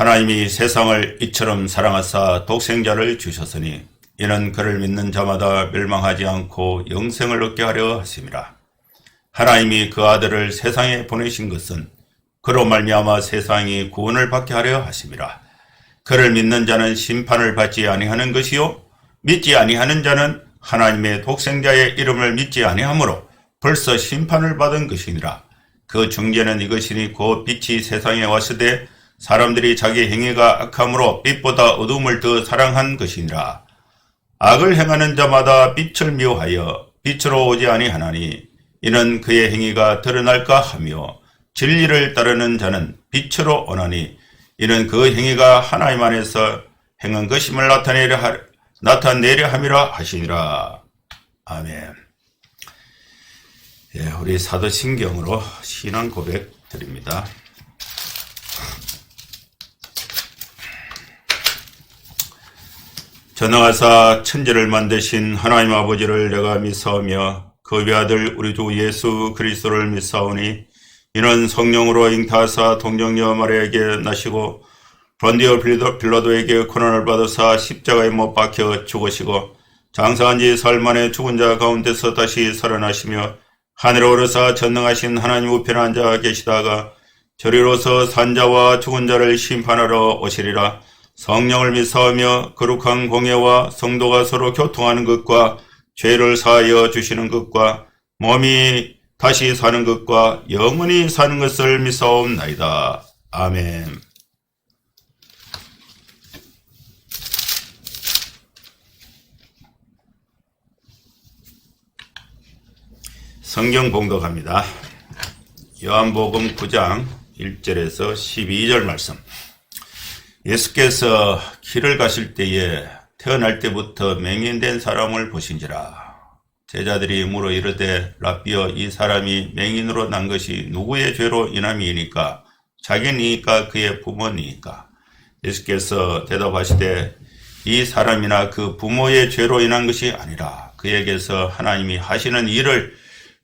하나님이 세상을 이처럼 사랑하사 독생자를 주셨으니 이는 그를 믿는 자마다 멸망하지 않고 영생을 얻게 하려 하심이라. 하나님이 그 아들을 세상에 보내신 것은 그로 말미암아 세상이 구원을 받게 하려 하심이라. 그를 믿는 자는 심판을 받지 아니하는 것이요 믿지 아니하는 자는 하나님의 독생자의 이름을 믿지 아니하므로 벌써 심판을 받은 것이니라. 그 중재는 이것이니 곧 빛이 세상에 왔으되 사람들이 자기 행위가 악함으로 빛보다 어둠을 더 사랑한 것이니라. 악을 행하는 자마다 빛을 미워하여 빛으로 오지 아니하나니 이는 그의 행위가 드러날까 하며 진리를 따르는 자는 빛으로 오나니 이는 그 행위가 하나님 안에서 행한 것임을 나타내려 함이라 하시니라. 아멘. 예, 우리 사도신경으로 신앙 고백 드립니다. 전능하사 천지를 만드신 하나님 아버지를 내가 믿사오며 그 외아들 우리 주 예수 그리스도를 믿사오니 이는 성령으로 잉타하사 동정녀 마리아에게 나시고 본디오 빌라도에게 고난을 받으사 십자가에 못 박혀 죽으시고 장사한 지 사흘 만에 죽은 자 가운데서 다시 살아나시며 하늘에 오르사 전능하신 하나님 우편에 앉아 계시다가 저리로서 산자와 죽은 자를 심판하러 오시리라. 성령을 믿사오며 거룩한 공예와 성도가 서로 교통하는 것과 죄를 사하여 주시는 것과 몸이 다시 사는 것과 영원히 사는 것을 믿사옵나이다. 아멘. 성경 봉독합니다. 요한복음 9장 1절에서 12절 말씀. 예수께서 길을 가실 때에 태어날 때부터 맹인된 사람을 보신지라. 제자들이 물어 이르되 라삐여 이 사람이 맹인으로 난 것이 누구의 죄로 인함이니까 자기니까 그의 부모니까. 예수께서 대답하시되 이 사람이나 그 부모의 죄로 인한 것이 아니라 그에게서 하나님이 하시는 일을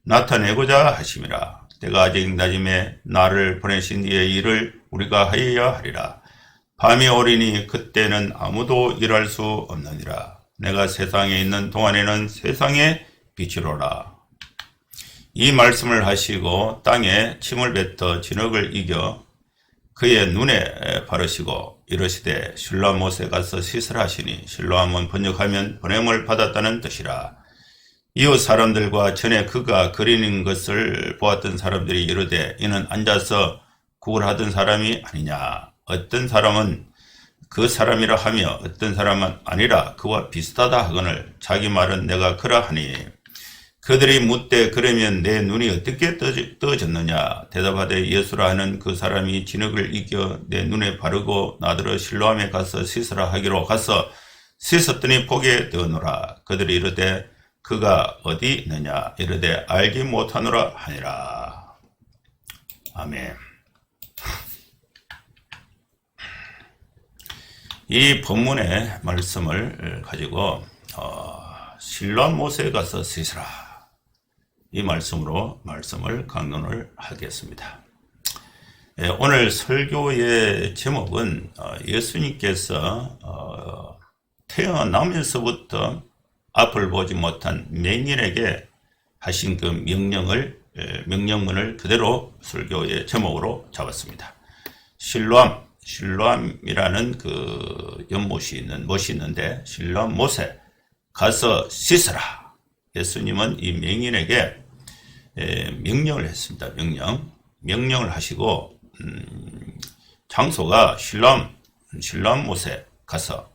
나타내고자 하심이라. 때가 아직 낮음에 나를 보내신 이의 일을 우리가 하여야 하리라. 밤이 오리니 그때는 아무도 일할 수 없느니라. 내가 세상에 있는 동안에는 세상의 빛이로라. 이 말씀을 하시고 땅에 침을 뱉어 진흙을 이겨 그의 눈에 바르시고 이르시되 실로암 못에 가서 씻으라 하시니 실로암은 번역하면 보냄을 받았다는 뜻이라. 이웃 사람들과 전에 그가 그리는 것을 보았던 사람들이 이르되 이는 앉아서 구걸하던 사람이 아니냐. 어떤 사람은 그 사람이라 하며 어떤 사람은 아니라 그와 비슷하다 하거늘 자기 말은 내가 그러하니. 그들이 묻되 그러면 내 눈이 어떻게 떠졌느냐. 대답하되 예수라 하는 그 사람이 진흙을 이겨 내 눈에 바르고 나더러 실로암에 가서 씻으라 하기로 가서 씻었더니 보게 되었노라. 그들이 이르되 그가 어디 있느냐. 이르되 알지 못하노라 하니라. 아멘. 이 본문의 말씀을 가지고 실로암 못에 가서 씻으라. 이 말씀으로 말씀을 강론을 하겠습니다. 오늘 설교의 제목은 예수님께서 태어나면서부터 앞을 보지 못한 맹인에게 하신 그 명령문을 그대로 설교의 제목으로 잡았습니다. 실로암이라는 그 연못이 있는데 실로암 못에 가서 씻으라. 예수님은 이 맹인에게 명령을 했습니다. 명령을 하시고 장소가 실로암 못에 가서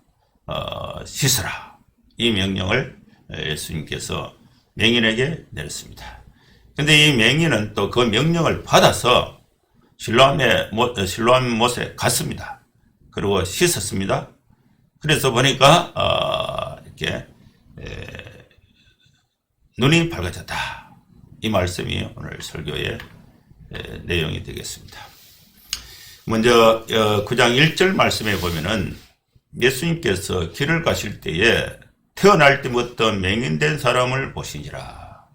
씻으라. 이 명령을 예수님께서 맹인에게 내렸습니다. 근데 이 맹인은 또 그 명령을 받아서 실로암 못에 갔습니다. 그리고 씻었습니다. 그래서 보니까 이렇게 눈이 밝아졌다. 이 말씀이 오늘 설교의 내용이 되겠습니다. 먼저 9장 1절 말씀에 보면은 예수님께서 길을 가실 때에 태어날 때부터 맹인된 사람을 보시니라.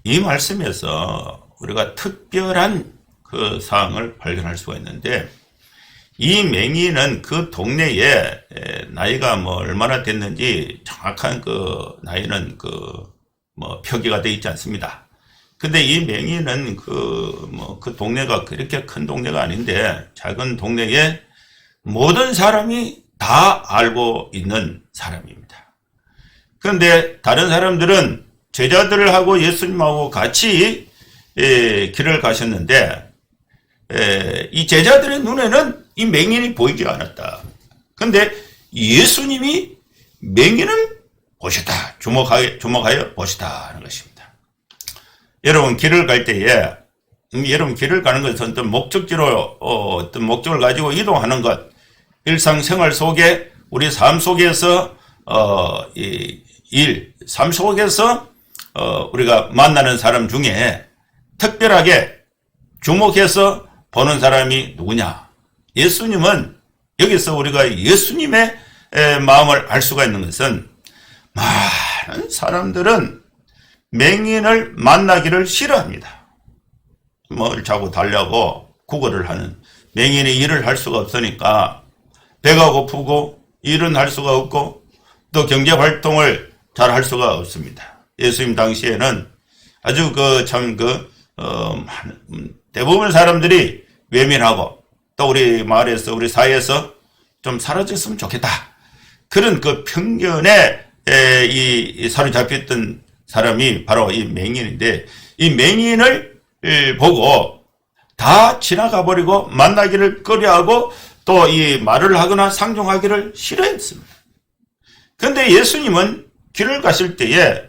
이 말씀에서 우리가 특별한 그 사항을 발견할 수가 있는데 이 맹인은 그 동네에 나이가 뭐 얼마나 됐는지 정확한 그 나이는 뭐 표기가 되어 있지 않습니다. 근데 이 맹인은 그 동네가 그렇게 큰 동네가 아닌데 작은 동네에 모든 사람이 다 알고 있는 사람입니다. 그런데 다른 사람들은 제자들하고 예수님하고 같이 길을 가셨는데 이 제자들의 눈에는 이 맹인이 보이지 않았다. 그런데 예수님이 맹인을 보셨다. 주목하여 보시다 하는 것입니다. 여러분 길을 갈 때에 여러분 길을 가는 것은 어떤 목적지로 어떤 목적을 가지고 이동하는 것, 일상생활 속에 우리 삶 속에서 삶 속에서 우리가 만나는 사람 중에 특별하게 주목해서 보는 사람이 누구냐? 예수님은 여기서 우리가 예수님의 마음을 알 수가 있는 것은 많은 사람들은 맹인을 만나기를 싫어합니다. 뭘 자꾸 달라고 구걸을 하는 맹인이 일을 할 수가 없으니까 배가 고프고 일은 할 수가 없고 또 경제활동을 잘 할 수가 없습니다. 예수님 당시에는 아주 대부분 사람들이 외면하고 또 우리 마을에서 우리 사회에서 좀 사라졌으면 좋겠다. 그런 그 편견에 사로잡혔던 사람이 바로 이 맹인인데 이 맹인을 보고 다 지나가 버리고 만나기를 꺼려하고 또 이 말을 하거나 상종하기를 싫어했습니다. 그런데 예수님은 길을 가실 때에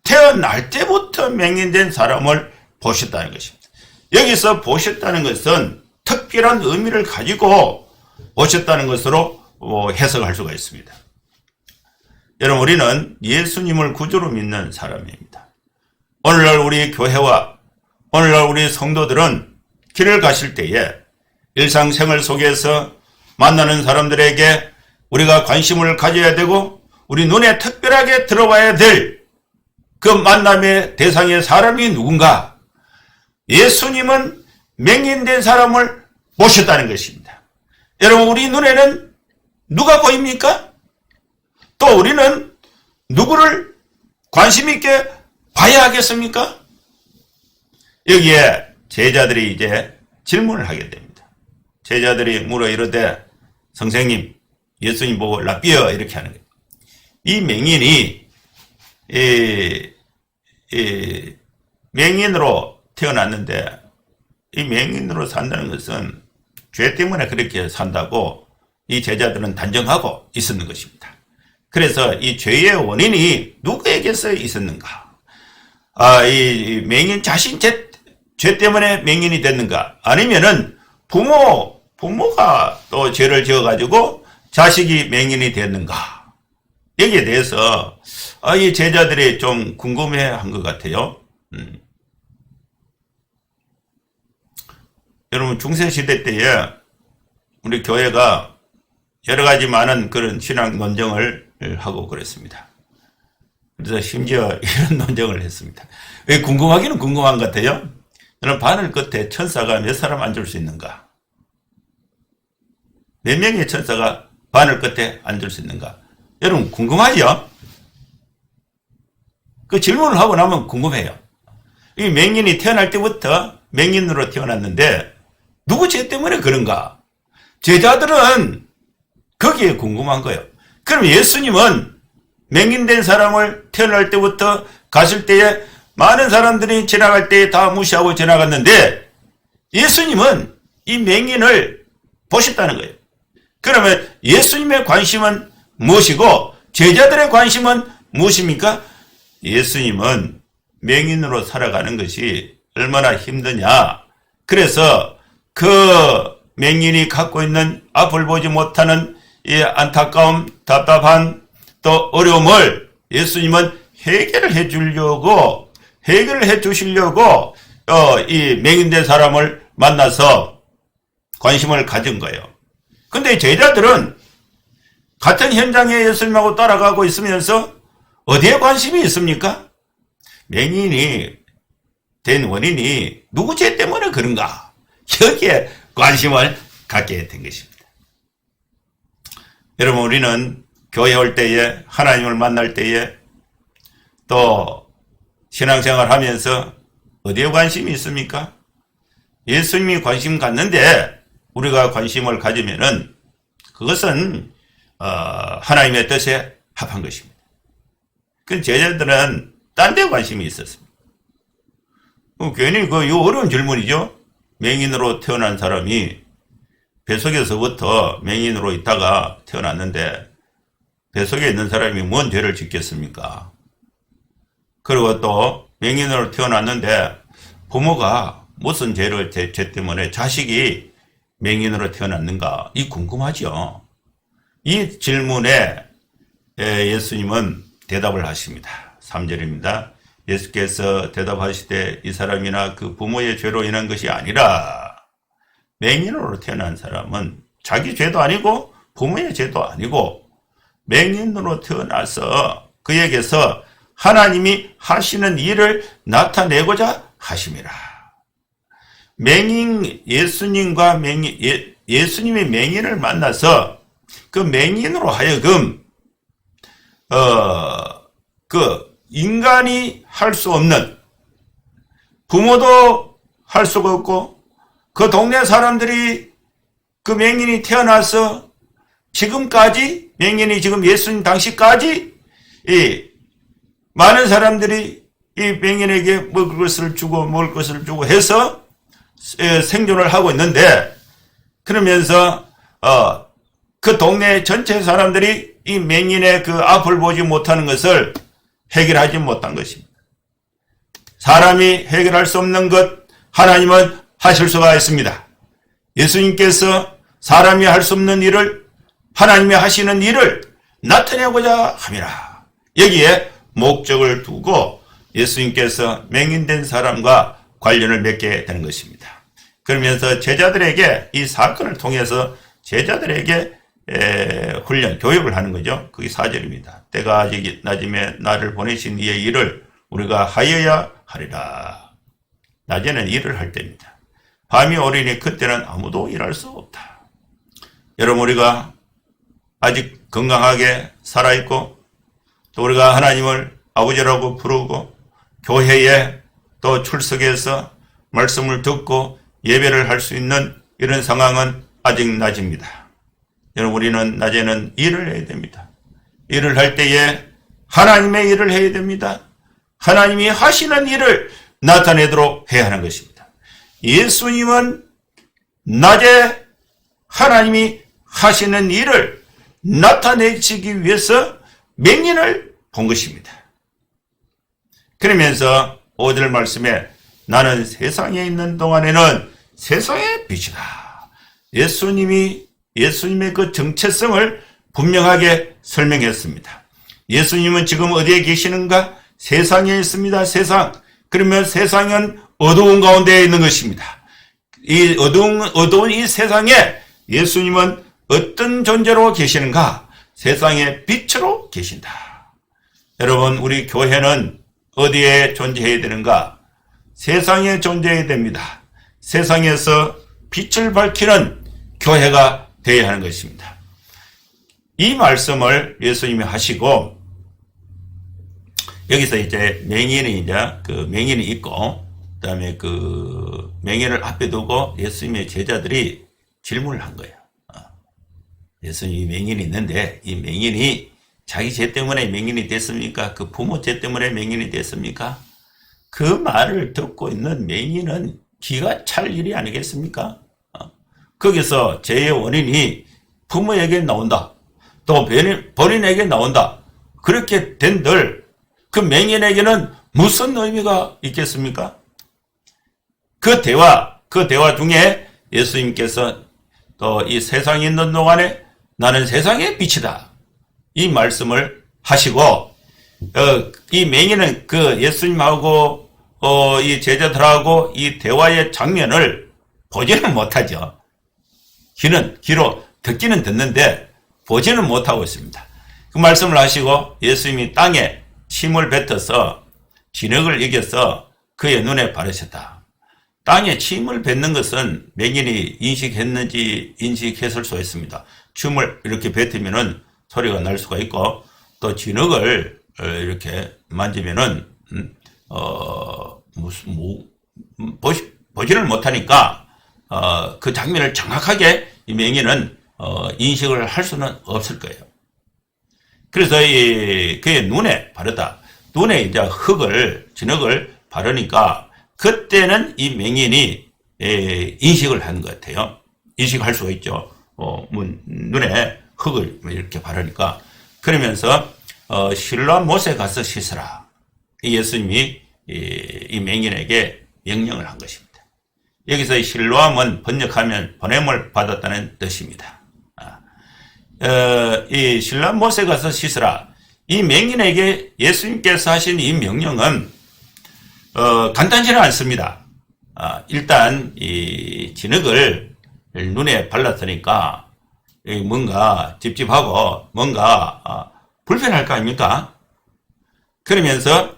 태어날 때부터 맹인된 사람을 보셨다는 것입니다. 여기서 보셨다는 것은 특별한 의미를 가지고 보셨다는 것으로 해석할 수가 있습니다. 여러분 우리는 예수님을 구주로 믿는 사람입니다. 오늘날 우리 교회와 오늘날 우리 성도들은 길을 가실 때에 일상생활 속에서 만나는 사람들에게 우리가 관심을 가져야 되고 우리 눈에 특별하게 들어와야 될 그 만남의 대상의 사람이 누군가? 예수님은 맹인된 사람을 보셨다는 것입니다. 여러분 우리 눈에는 누가 보입니까? 또 우리는 누구를 관심 있게 봐야 하겠습니까? 여기에 제자들이 이제 질문을 하게 됩니다. 제자들이 물어 이르되 선생님 예수님 보고 라삐어 이렇게 하는 거예요. 이 맹인이 맹인으로 태어났는데 이 맹인으로 산다는 것은 죄 때문에 그렇게 산다고 이 제자들은 단정하고 있었는 것입니다. 그래서 이 죄의 원인이 누구에게서 있었는가? 이 맹인 자신 죄 때문에 맹인이 됐는가? 아니면은 부모가 또 죄를 지어가지고 자식이 맹인이 됐는가? 여기에 대해서 이 제자들이 좀 궁금해한 것 같아요. 여러분 중세시대 때에 우리 교회가 여러 가지 많은 그런 신앙 논쟁을 하고 그랬습니다. 그래서 심지어 이런 논쟁을 했습니다. 왜 궁금하기는 궁금한 것 같아요. 여러분 바늘 끝에 천사가 몇 사람 앉을 수 있는가? 몇 명의 천사가 바늘 끝에 앉을 수 있는가? 여러분 궁금하죠? 그 질문을 하고 나면 궁금해요. 이 맹인이 태어날 때부터 맹인으로 태어났는데 누구 죄 때문에 그런가? 제자들은 거기에 궁금한 거예요. 그럼 예수님은 맹인된 사람을 태어날 때부터 가실 때에 많은 사람들이 지나갈 때 다 무시하고 지나갔는데 예수님은 이 맹인을 보셨다는 거예요. 그러면 예수님의 관심은 무엇이고 제자들의 관심은 무엇입니까? 예수님은 맹인으로 살아가는 것이 얼마나 힘드냐. 그래서 그 맹인이 갖고 있는 앞을 보지 못하는 이 안타까움, 답답한 또 어려움을 예수님은 해결을 해 주시려고 이 맹인된 사람을 만나서 관심을 가진 거예요. 근데 제자들은 같은 현장에 예수님하고 따라가고 있으면서 어디에 관심이 있습니까? 맹인이 된 원인이 누구 죄 때문에 그런가? 여기에 관심을 갖게 된 것입니다. 여러분, 우리는 교회 올 때에, 하나님을 만날 때에, 또 신앙생활 하면서 어디에 관심이 있습니까? 예수님이 관심 갖는데 우리가 관심을 가지면은 그것은 하나님의 뜻에 합한 것입니다. 그 제자들은 딴 데 관심이 있었습니다. 괜히 이 어려운 질문이죠. 맹인으로 태어난 사람이 뱃속에서부터 맹인으로 있다가 태어났는데 뱃속에 있는 사람이 뭔 죄를 짓겠습니까? 그리고 또 맹인으로 태어났는데 부모가 무슨 죄 때문에 자식이 맹인으로 태어났는가? 이 궁금하죠. 이 질문에 예수님은 대답을 하십니다. 3절입니다. 예수께서 대답하시되 이 사람이나 그 부모의 죄로 인한 것이 아니라 맹인으로 태어난 사람은 자기 죄도 아니고 부모의 죄도 아니고 맹인으로 태어나서 그에게서 하나님이 하시는 일을 나타내고자 하심이라. 예수님과 예수님의 맹인을 만나서 그 맹인으로 하여금 인간이 할 수 없는, 부모도 할 수가 없고 그 동네 사람들이 그 맹인이 태어나서 지금까지, 맹인이 지금 예수님 당시까지 많은 사람들이 이 맹인에게 먹을 것을 주고 해서 생존을 하고 있는데, 그러면서 그 동네 전체 사람들이 이 맹인의 그 앞을 보지 못하는 것을 해결하지 못한 것입니다. 사람이 해결할 수 없는 것 하나님은 하실 수가 있습니다. 예수님께서 사람이 할 수 없는 일을, 하나님이 하시는 일을 나타내고자 함이라. 여기에 목적을 두고 예수님께서 맹인된 사람과 관련을 맺게 되는 것입니다. 그러면서 제자들에게, 이 사건을 통해서 제자들에게 훈련, 교육을 하는 거죠. 그게 4절입니다. 때가 아직 낮음에 나를 보내신 이의 일을 우리가 하여야 하리라. 낮에는 일을 할 때입니다. 밤이 오리니 그때는 아무도 일할 수 없다. 여러분, 우리가 아직 건강하게 살아있고 또 우리가 하나님을 아버지라고 부르고 교회에 또 출석해서 말씀을 듣고 예배를 할 수 있는 이런 상황은 아직 낮입니다. 여러분, 우리는 낮에는 일을 해야 됩니다. 일을 할 때에 하나님의 일을 해야 됩니다. 하나님이 하시는 일을 나타내도록 해야 하는 것입니다. 예수님은 낮에 하나님이 하시는 일을 나타내시기 위해서 맹인을 본 것입니다. 그러면서 5절 말씀에 나는 세상에 있는 동안에는 세상의 빛이다. 예수님의 그 정체성을 분명하게 설명했습니다. 예수님은 지금 어디에 계시는가? 세상에 있습니다. 세상. 그러면 세상은 어두운 가운데 있는 것입니다. 이 어두운 이 세상에 예수님은 어떤 존재로 계시는가? 세상의 빛으로 계신다. 여러분, 우리 교회는 어디에 존재해야 되는가? 세상에 존재해야 됩니다. 세상에서 빛을 밝히는 교회가 되어야 하는 것입니다. 이 말씀을 예수님이 하시고, 여기서 이제 맹인이 있고, 그 다음에 그 맹인을 앞에 두고 예수님의 제자들이 질문을 한 거예요. 예수님이 맹인이 있는데, 이 맹인이 자기 죄 때문에 맹인이 됐습니까? 그 부모 죄 때문에 맹인이 됐습니까? 그 말을 듣고 있는 맹인은 기가 찰 일이 아니겠습니까? 거기서 죄의 원인이 부모에게 나온다. 또 본인에게 나온다. 그렇게 된들 그 맹인에게는 무슨 의미가 있겠습니까? 그 대화 중에 예수님께서 또 이 세상에 있는 동안에 나는 세상의 빛이다. 이 말씀을 하시고, 이 맹인은 그 예수님하고 이 제자들하고 이 대화의 장면을 보지는 못하죠. 귀로 듣기는 듣는데 보지는 못하고 있습니다. 그 말씀을 하시고 예수님이 땅에 침을 뱉어서 진흙을 이겨서 그의 눈에 바르셨다. 땅에 침을 뱉는 것은 맹인이 인식했는지 인식했을 수 있습니다. 침을 이렇게 뱉으면은 소리가 날 수가 있고, 또 진흙을 이렇게 만지면은 보지를 못하니까 그 장면을 정확하게 이 맹인은 인식을 할 수는 없을 거예요. 그래서 그의 눈에 바르다. 눈에 이제 진흙을 바르니까 그때는 이 맹인이 인식을 하는 것 같아요. 인식할 수가 있죠. 눈에 흙을 이렇게 바르니까. 그러면서 실로암 못에 가서 씻으라. 예수님이 이 맹인에게 명령을 한 것입니다. 여기서 이 실로암은 번역하면 보냄을 받았다는 뜻입니다. 이 실로암 못에 가서 씻으라. 이 맹인에게 예수님께서 하신 이 명령은 간단치는 않습니다. 일단 이 진흙을 눈에 발랐으니까 뭔가 찝찝하고 뭔가 불편할 거 아닙니까? 그러면서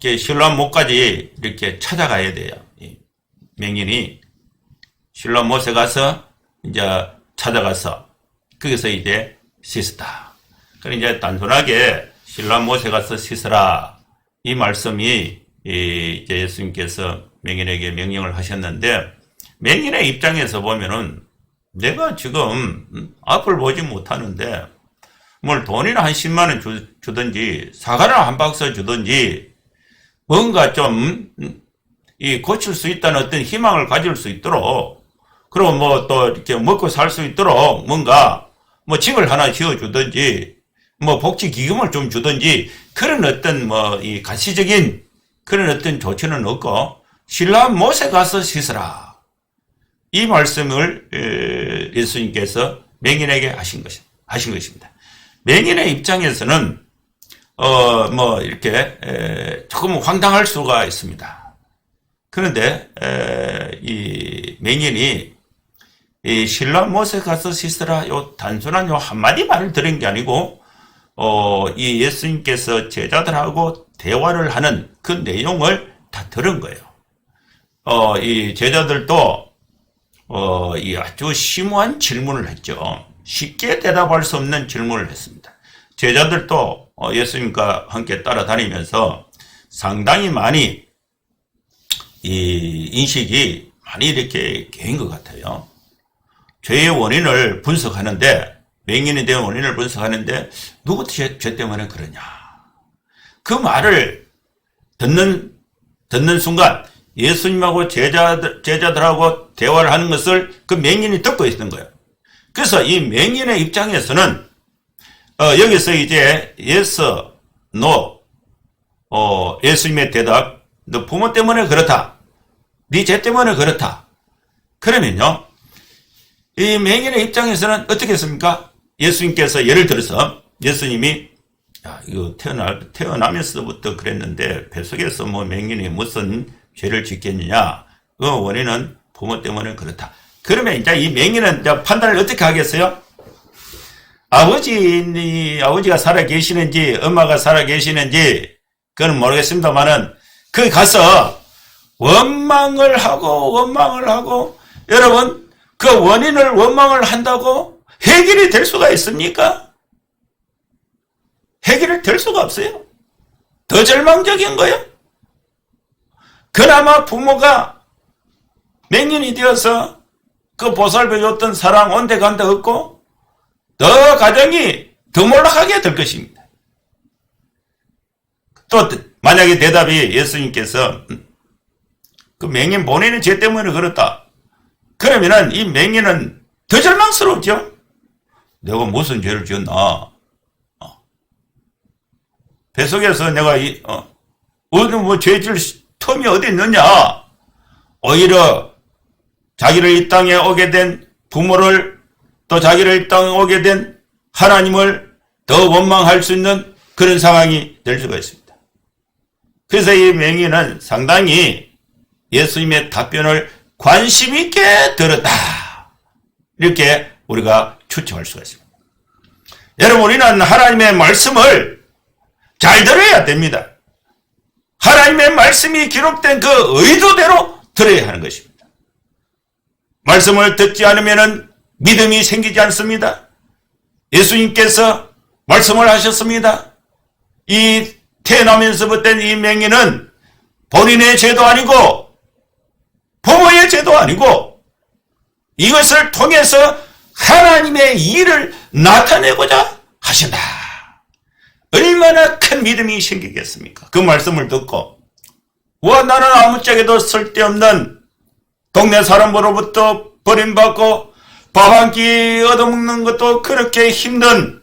실로암 못까지 이렇게 찾아가야 돼요. 맹인이 실로암 못에 가서 이제 찾아가서 거기서 이제 씻었다. 그럼 이제 단순하게 실로암 못에 가서 씻으라. 이 말씀이 이제 예수님께서 맹인에게 명령을 하셨는데, 맹인의 입장에서 보면은 내가 지금 앞을 보지 못하는데 뭘 돈이나 한 10만 원 주든지 사과를 한 박스 주든지 뭔가 좀 고칠 수 있다는 어떤 희망을 가질 수 있도록, 그리고 뭐 또 이렇게 먹고 살 수 있도록 뭔가 뭐 집을 하나 지어주든지 뭐 복지 기금을 좀 주든지 그런 어떤 이 가시적인 그런 어떤 조치는 없고 실로암 못에 가서 씻으라. 이 말씀을 예수님께서 맹인에게 하신 것입니다. 맹인의 입장에서는 이렇게 조금 황당할 수가 있습니다. 그런데 이 맹인이 이 실로암 못에 가서 씻으라 요 단순한 요 한마디 말을 들은 게 아니고 이 예수님께서 제자들하고 대화를 하는 그 내용을 다 들은 거예요. 이 제자들도 이 아주 심오한 질문을 했죠. 쉽게 대답할 수 없는 질문을 했습니다. 제자들도 예수님과 함께 따라다니면서 상당히 많이 이 인식이 많이 이렇게 개인 것 같아요. 죄의 원인을 분석하는데, 맹인이 된 원인을 분석하는데 누구 죄 때문에 그러냐. 그 말을 듣는 순간 예수님하고 제자들하고 대화를 하는 것을 그 맹인이 듣고 있는 거예요. 그래서 이 맹인의 입장에서는 여기서 이제 yes, no, 예수님의 대답, 너 부모 때문에 그렇다. 네 죄 때문에 그렇다. 그러면요, 이 맹인의 입장에서는 어떻게 했습니까? 예수님께서 예를 들어서 예수님이 이거 태어나면서부터 그랬는데 뱃속에서 맹인이 무슨 죄를 짓겠느냐? 그 원인은 부모 때문에 그렇다. 그러면 이제 이 맹인은 이제 판단을 어떻게 하겠어요? 아버지가 살아 계시는지 엄마가 살아 계시는지 그건 모르겠습니다만은 거기 가서 원망을 하고 여러분 그 원인을 원망을 한다고 해결이 될 수가 있습니까? 해결이 될 수가 없어요. 더 절망적인 거예요. 그나마 부모가 맹인이 되어서 그 보살펴줬던 사랑 온데간데 없고 더 가정이 더 몰락하게 될 것입니다. 또 만약에 대답이 예수님께서 그 맹인 본인의 죄 때문에 그렇다. 그러면은 이 맹인은 더 절망스럽죠. 내가 무슨 죄를 지었나? 뱃속에서 내가 죄 질 틈이 어디 있느냐? 오히려 자기를 이 땅에 오게 된 부모를, 또 자기를 이 땅에 오게 된 하나님을 더 원망할 수 있는 그런 상황이 될 수가 있습니다. 그래서 이 맹인은 상당히 예수님의 답변을 관심 있게 들었다. 이렇게 우리가 추측할 수가 있습니다. 여러분, 우리는 하나님의 말씀을 잘 들어야 됩니다. 하나님의 말씀이 기록된 그 의도대로 들어야 하는 것입니다. 말씀을 듣지 않으면 믿음이 생기지 않습니다. 예수님께서 말씀을 하셨습니다. 이 태어나면서부터 이 맹인은 본인의 죄도 아니고 부모의 죄도 아니고 이것을 통해서 하나님의 일을 나타내고자 하신다. 얼마나 큰 믿음이 생기겠습니까? 그 말씀을 듣고 와, 나는 아무짝에도 쓸데없는 동네 사람으로부터 버림받고 밥 한 끼 얻어먹는 것도 그렇게 힘든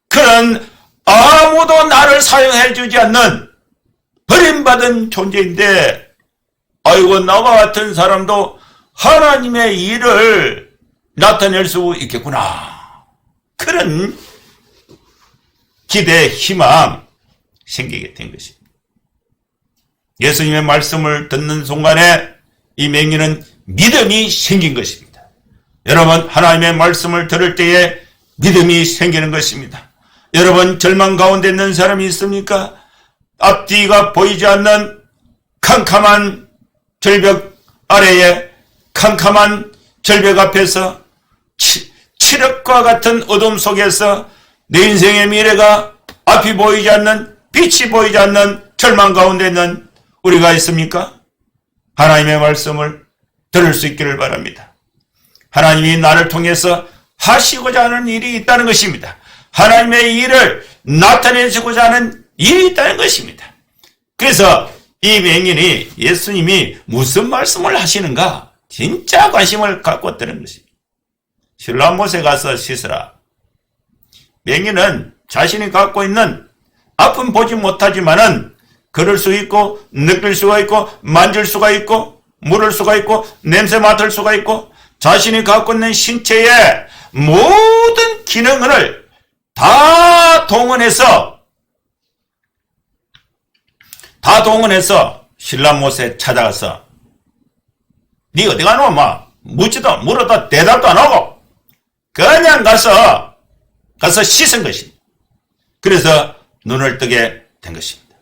그런 아무도 나를 사용해 주지 않는 버림받은 존재인데 아이고, 나와 같은 사람도 하나님의 일을 나타낼 수 있겠구나. 그런 기대, 희망 생기게 된 것입니다. 예수님의 말씀을 듣는 순간에 이 맹인은 믿음이 생긴 것입니다. 여러분, 하나님의 말씀을 들을 때에 믿음이 생기는 것입니다. 여러분, 절망 가운데 있는 사람이 있습니까? 앞뒤가 보이지 않는 캄캄한 절벽 아래에, 캄캄한 절벽 앞에서 칠흑과 같은 어둠 속에서 내 인생의 미래가 앞이 보이지 않는, 빛이 보이지 않는 절망 가운데 있는 우리가 있습니까? 하나님의 말씀을 들을 수 있기를 바랍니다. 하나님이 나를 통해서 하시고자 하는 일이 있다는 것입니다. 하나님의 일을 나타내시고자 하는 일이 있다는 것입니다. 그래서 이 맹인이 예수님이 무슨 말씀을 하시는가 진짜 관심을 갖고 있다는 것입니다. 실로암못에 가서 씻으라. 맹인은 자신이 갖고 있는 앞은 보지 못하지만은 걸을 수 있고 느낄 수가 있고 만질 수가 있고 물을 수가 있고 냄새 맡을 수가 있고 자신이 갖고 있는 신체의 모든 기능을 다 동원해서 실로암못에 찾아가서 니 어디 가노? 막 묻지도 물어도 대답도 안 하고 그냥 가서 씻은 것입니다. 그래서 눈을 뜨게 된 것입니다.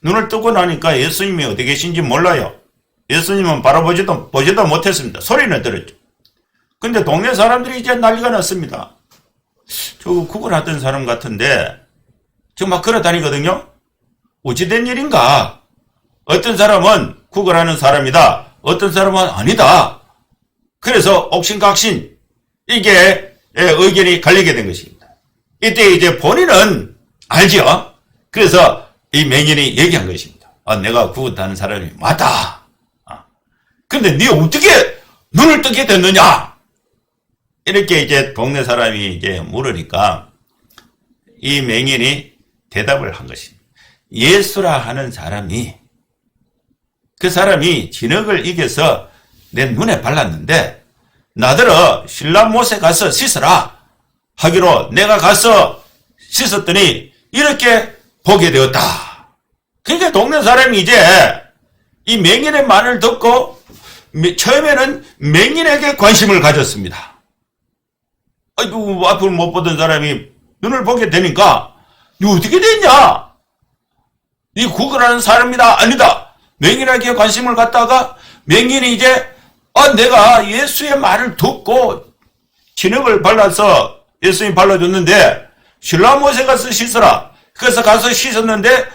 눈을 뜨고 나니까 예수님이 어디 계신지 몰라요. 예수님은 바라보지도 못했습니다. 소리는 들었죠. 근데 동네 사람들이 이제 난리가 났습니다. 저 구걸하던 사람 같은데 지금 막 걸어다니거든요. 어찌된 일인가? 어떤 사람은 구걸하는 사람이다. 어떤 사람은 아니다. 그래서 옥신각신 이게 의견이 갈리게 된 것입니다. 이때 이제 본인은 알죠. 그래서 이 맹인이 얘기한 것입니다. 내가 구걸하는 사람이 맞다. 근데 네 어떻게 눈을 뜨게 됐느냐? 이렇게 이제 동네 사람이 이제 물으니까 이 맹인이 대답을 한 것입니다. 예수라 하는 사람이 그 사람이 진흙을 이겨서 내 눈에 발랐는데 나더러 실로암못에 가서 씻으라 하기로 내가 가서 씻었더니 이렇게 보게 되었다. 그러니까 동네 사람이 이제 이 맹인의 말을 듣고 처음에는 맹인에게 관심을 가졌습니다. 아이고, 앞을 못 보던 사람이 눈을 보게 되니까 너 어떻게 됐냐? 네 구걸하는 사람이다 아니다. 맹인에게 관심을 갖다가 맹인이 이제 내가 예수의 말을 듣고 진흙을 발라서 예수님 발라줬는데 실로암못에 가서 씻으라. 그래서 가서 씻었는데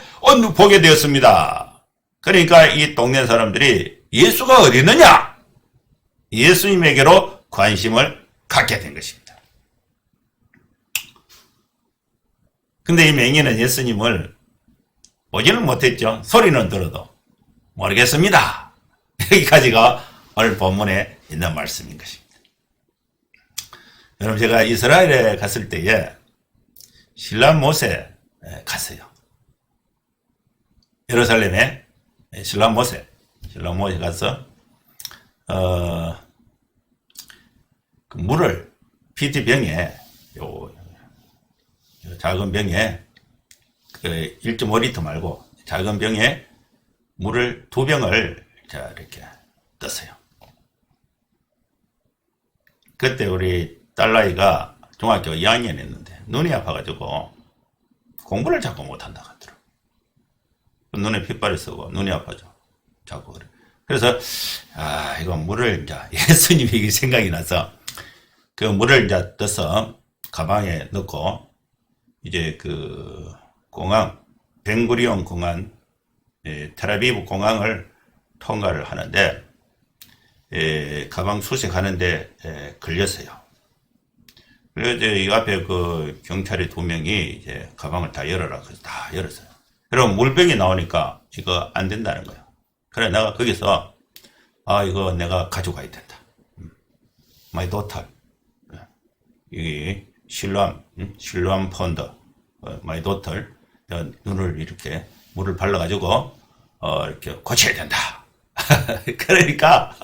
보게 되었습니다. 그러니까 이 동네 사람들이 예수가 어디 있느냐? 예수님에게로 관심을 갖게 된 것입니다. 근데 이 맹인은 예수님을 보지는 못했죠. 소리는 들어도 모르겠습니다. 여기까지가 오늘 본문에 있는 말씀인 것입니다. 여러분, 제가 이스라엘에 갔을 때에 실로암못에 갔어요. 예루살렘에 실로암못에 가서 그 물을 PET병에 작은 병에 1.5리터 말고 작은 병에 물을 2병을 이렇게 떴어요. 그때 우리 딸나이가 중학교 2학년 했는데 눈이 아파가지고 공부를 자꾸 못한다 하더라고. 눈에 핏발이 쓰고 눈이 아파져. 자꾸 그래. 그래서 이거 물을 이제 예수님이 생각이 나서 그 물을 이제 떠서 가방에 넣고 이제 그 공항 벤구리온 공항 텔아비브 공항을 통과를 하는데 가방 수색하는데 걸렸어요. 그래서 이 앞에 그 경찰이 2명이 이제 가방을 다 열어라. 그래서 다 열었어요. 그럼 물병이 나오니까 이거 안 된다는 거예요. 그래 내가 거기서 이거 내가 가져가야 된다. 마이 도탈 이 실로암 펀더 마이 도탈 눈을 이렇게 물을 발라가지고 이렇게 고쳐야 된다. 그러니까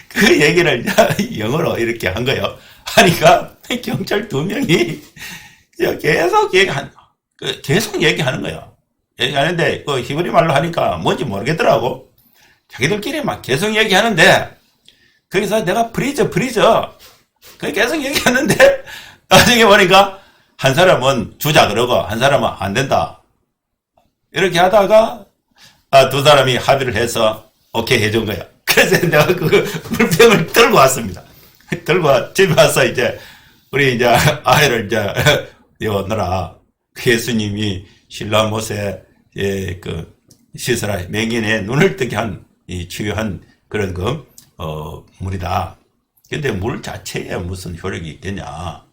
그 얘기를 영어로 이렇게 한 거예요. 하니까 경찰 2명이 계속 얘기하는 거예요. 얘기하는데 그 히브리 말로 하니까 뭔지 모르겠더라고. 자기들끼리 막 계속 얘기하는데 거기서 내가 프리저 그 계속 얘기하는데 나중에 보니까 한 사람은 주자 그러고 한 사람은 안 된다. 이렇게 하다가 2 사람이 합의를 해서 오케이 해준 거야. 그래서 내가 그 물병을 들고 왔습니다. 들고 집에 와서 이제 우리 이제 아이를 이제 너라 예수님이 실로암못에 그 시스라 맹인의 눈을 뜨게 한 이 치유한 그런 물이다. 근데 물 자체에 무슨 효력이 있겠냐?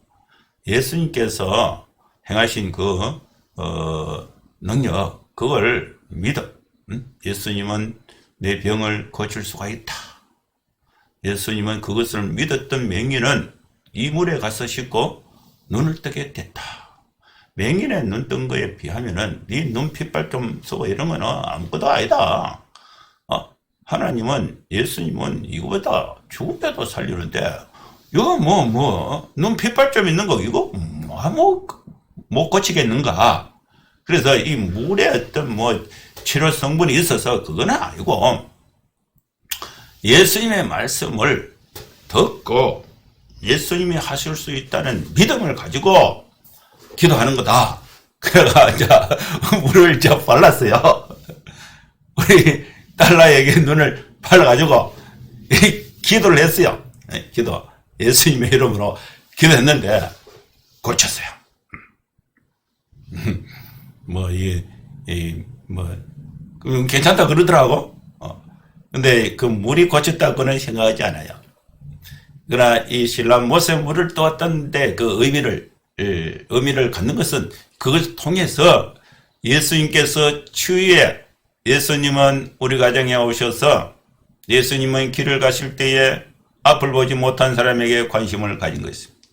예수님께서 행하신 그 능력 그걸 믿어. 예수님은 내 병을 고칠 수가 있다. 예수님은 그것을 믿었던 맹인은 이 물에 가서 씻고 눈을 뜨게 됐다. 맹인의 눈 뜬 거에 비하면은 네 눈 핏발 좀 쓰고 이런 거는 아무것도 아니다. 하나님은 예수님은 이거보다 죽은 데도 살리는데 이거 눈 핏발 좀 있는 거 이거 못 고치겠는가? 그래서 이 물에 어떤 치료 성분이 있어서 그건 아니고 예수님의 말씀을 듣고 예수님이 하실 수 있다는 믿음을 가지고 기도하는 거다. 그래가 이제 물을 이제 발랐어요. 우리 딸라에게 눈을 발라가지고 기도를 했어요. 기도. 예수님의 이름으로 기도했는데 고쳤어요. 괜찮다 그러더라고. 근데 그 물이 고쳤다고는 생각하지 않아요. 그러나 이 실로암못의 물을 떠왔던데 그 의미를 갖는 것은 그것을 통해서 예수님께서 추후에 예수님은 우리 가정에 오셔서 예수님은 길을 가실 때에 앞을 보지 못한 사람에게 관심을 가진 것입니다.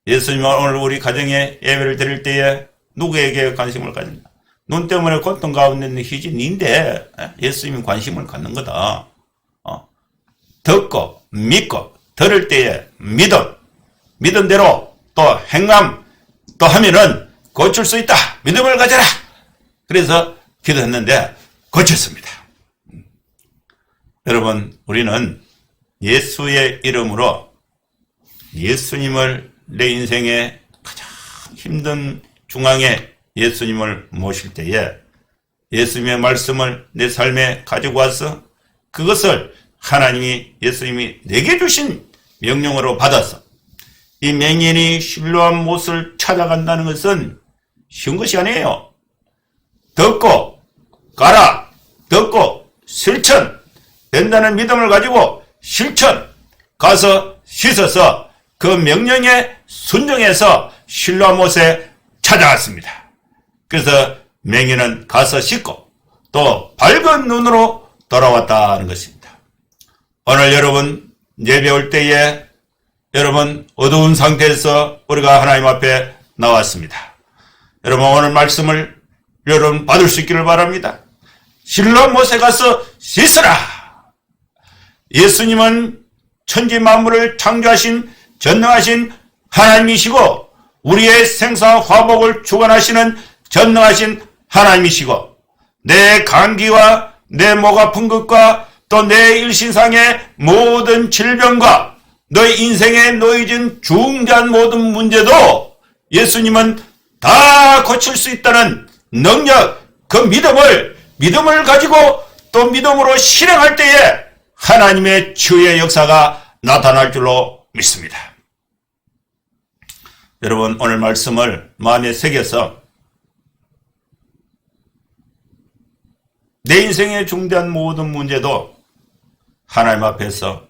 예수님은 오늘 우리 가정에 예배를 드릴 때에 누구에게 관심을 가진다. 눈 때문에 고통 가운데 있는 희진인데 예수님이 관심을 갖는 거다. 듣고 믿고 들을 때에 믿음대로 또 행함 또 하면은 고칠 수 있다. 믿음을 가져라. 그래서 기도했는데 고쳤습니다. 여러분 우리는 예수의 이름으로 예수님을 내 인생의 가장 힘든 중앙에 예수님을 모실 때에 예수님의 말씀을 내 삶에 가지고 와서 그것을 하나님이 예수님이 내게 주신 명령으로 받아서 이 맹인이 실로암못을 찾아간다는 것은 쉬운 것이 아니에요. 듣고 가라. 듣고 실천. 된다는 믿음을 가지고 실천. 가서 씻어서 그 명령에 순종해서 실로암못에 찾아갔습니다. 그래서 맹인은 가서 씻고 또 밝은 눈으로 돌아왔다는 것입니다. 오늘 여러분 예배 올 때에 여러분 어두운 상태에서 우리가 하나님 앞에 나왔습니다. 여러분 오늘 말씀을 여러분 받을 수 있기를 바랍니다. 실로암못에 가서 씻으라. 예수님은 천지 만물을 창조하신 전능하신 하나님이시고 우리의 생사 화복을 주관하시는 전능하신 하나님이시고 내 감기와 내 목 아픈 것과 또 내 일신상의 모든 질병과 너의 인생에 놓여진 중대한 모든 문제도 예수님은 다 고칠 수 있다는 능력, 그 믿음을 가지고 또 믿음으로 실행할 때에 하나님의 치유의 역사가 나타날 줄로 믿습니다. 여러분, 오늘 말씀을 마음에 새겨서 내 인생의 중대한 모든 문제도 하나님 앞에서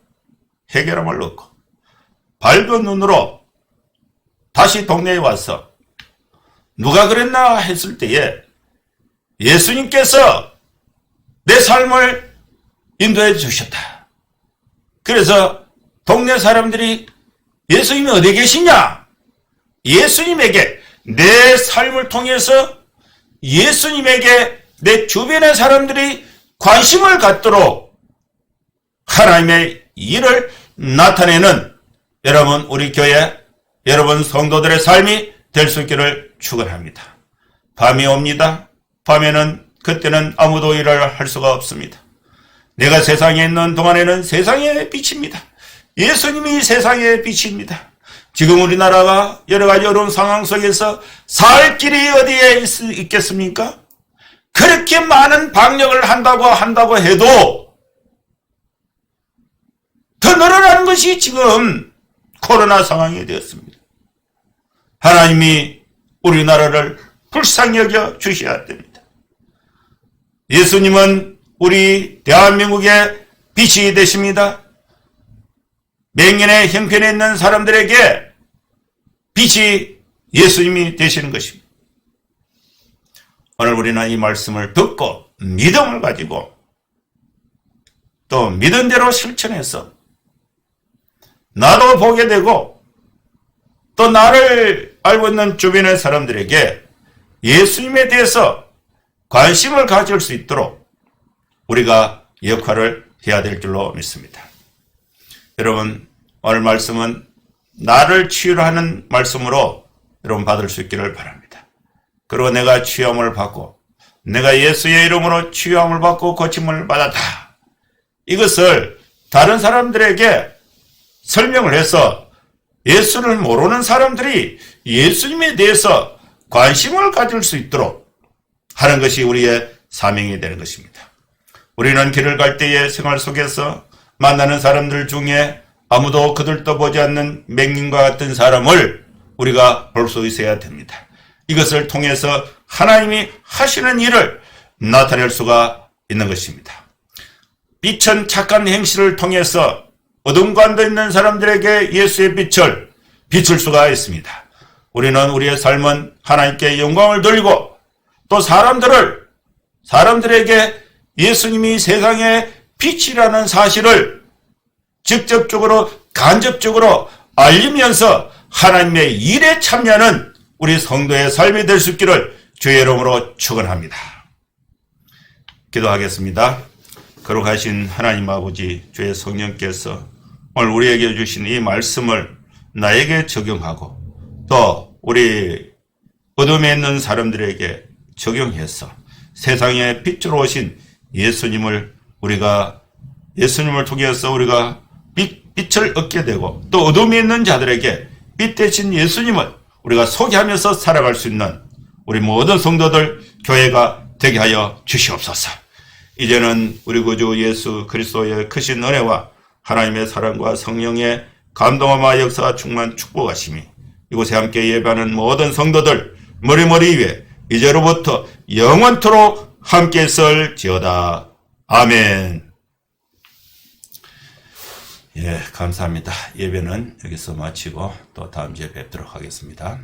해결함을 얻고 밝은 눈으로 다시 동네에 와서 누가 그랬나 했을 때에 예수님께서 내 삶을 인도해 주셨다. 그래서 동네 사람들이 예수님이 어디 계시냐? 예수님에게 내 삶을 통해서 예수님에게 내 주변의 사람들이 관심을 갖도록 하나님의 일을 나타내는 여러분 우리 교회 여러분 성도들의 삶이 될 수 있기를 축원합니다. 밤이 옵니다. 밤에는 그때는 아무도 일을 할 수가 없습니다. 내가 세상에 있는 동안에는 세상의 빛입니다. 예수님이 세상의 빛입니다. 지금 우리나라가 여러 가지 어려운 상황 속에서 살 길이 어디에 있겠습니까? 그렇게 많은 방역을 한다고 해도 더 늘어나는 것이 지금 코로나 상황이 되었습니다. 하나님이 우리나라를 불쌍히 여겨 주셔야 됩니다. 예수님은 우리 대한민국의 빛이 되십니다. 맹인의 형편에 있는 사람들에게 빛이 예수님이 되시는 것입니다. 오늘 우리는 이 말씀을 듣고 믿음을 가지고 또 믿은 대로 실천해서 나도 보게 되고 또 나를 알고 있는 주변의 사람들에게 예수님에 대해서 관심을 가질 수 있도록 우리가 역할을 해야 될 줄로 믿습니다. 여러분, 오늘 말씀은 나를 치유하는 말씀으로 여러분 받을 수 있기를 바랍니다. 그리고 내가 치유함을 받고 내가 예수의 이름으로 치유함을 받고 고침을 받았다. 이것을 다른 사람들에게 설명을 해서 예수를 모르는 사람들이 예수님에 대해서 관심을 가질 수 있도록 하는 것이 우리의 사명이 되는 것입니다. 우리는 길을 갈 때의 생활 속에서 만나는 사람들 중에 아무도 그들도 보지 않는 맹인과 같은 사람을 우리가 볼 수 있어야 됩니다. 이것을 통해서 하나님이 하시는 일을 나타낼 수가 있는 것입니다. 빛은 착한 행실을 통해서 어둠 가운데 있는 사람들에게 예수의 빛을 비출 수가 있습니다. 우리는 우리의 삶은 하나님께 영광을 돌리고 또 사람들에게 예수님이 세상의 빛이라는 사실을 직접적으로 간접적으로 알리면서 하나님의 일에 참여하는 우리 성도의 삶이 될 수 있기를 주의 이름으로 축원합니다. 기도하겠습니다. 거룩하신 하나님 아버지, 주의 성령께서 오늘 우리에게 주신 이 말씀을 나에게 적용하고 또 우리 어둠에 있는 사람들에게 적용해서 세상에 빛으로 오신 예수님을 통해서 우리가 빛을 얻게 되고 또 어둠에 있는 자들에게 빛 대신 예수님을 우리가 소개하면서 살아갈 수 있는 우리 모든 성도들 교회가 되게 하여 주시옵소서. 이제는 우리 구주 예수 그리스도의 크신 은혜와 하나님의 사랑과 성령의 감동함과 역사가 충만 축복하심이 이곳에 함께 예배하는 모든 성도들 머리 위에 이제로부터 영원토록 함께 있을지어다. 아멘. 예, 감사합니다. 예배는 여기서 마치고 또 다음 주에 뵙도록 하겠습니다.